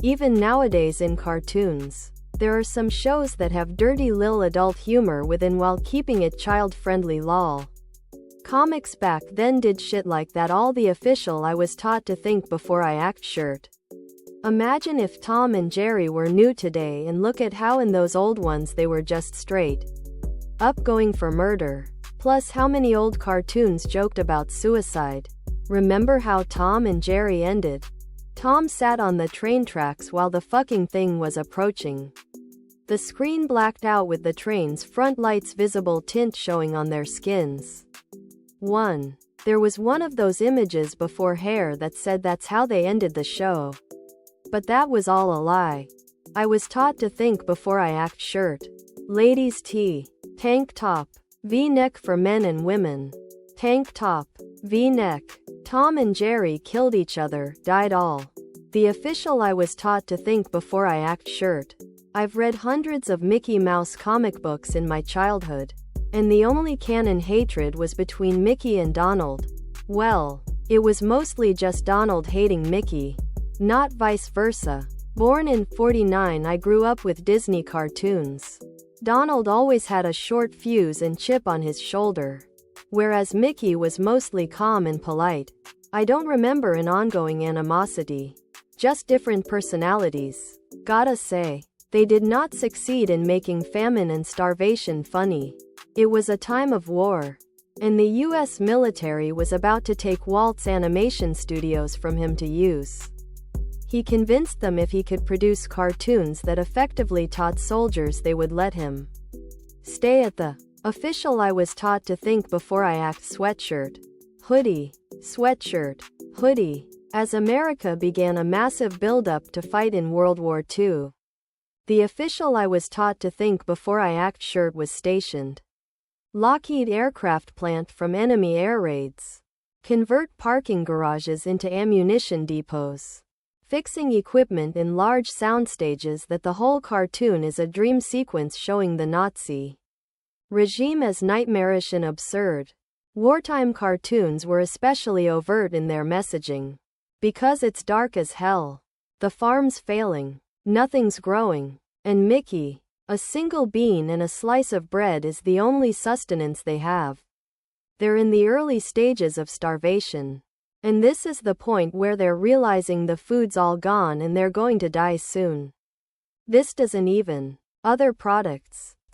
Even nowadays in cartoons, there are some shows that have dirty lil adult humor within while keeping it child-friendly lol. Comics back then did shit like that. All the official I was taught to think before I act shirt. Imagine if Tom and Jerry were new today, and look at how in those old ones they were just straight up going for murder. Plus how many old cartoons joked about suicide. Remember how Tom and Jerry ended? Tom sat on the train tracks while the fucking thing was approaching. The screen blacked out with the train's front lights visible tint showing on their skins. 1. There was one of those images before hair that said that's how they ended the show. But that was all a lie. I was taught to think before I act shirt. Ladies tee. Tank top. V-neck for men and women. Tank top. V-neck. Tom and Jerry killed each other, died all. The official I was taught to think before I act shirt. I've read hundreds of Mickey Mouse comic books in my childhood, and the only canon hatred was between Mickey and Donald. Well, it was mostly just Donald hating Mickey, not vice versa. Born in '49, I grew up with Disney cartoons. Donald always had a short fuse and chip on his shoulder, whereas Mickey was mostly calm and polite. I don't remember an ongoing animosity, just different personalities. Gotta say, they did not succeed in making famine and starvation funny. It was a time of war, and the US military was about to take Walt's animation studios from him to use. He convinced them if he could produce cartoons that effectively taught soldiers, they would let him stay at the official I was taught to think before I act sweatshirt. Hoodie. Sweatshirt. Hoodie. As America began a massive buildup to fight in World War II, the official I was taught to think before I act shirt was stationed. Lockheed aircraft plant from enemy air raids. Convert parking garages into ammunition depots. Fixing equipment in large sound stages. That the whole cartoon is a dream sequence showing the Nazi regime as nightmarish and absurd. Wartime cartoons were especially overt in their messaging. Because it's dark as hell. The farm's failing. Nothing's growing. And Mickey, a single bean and a slice of bread is the only sustenance they have. They're in the early stages of starvation. And this is the point where they're realizing the food's all gone and they're going to die soon. This doesn't even other products.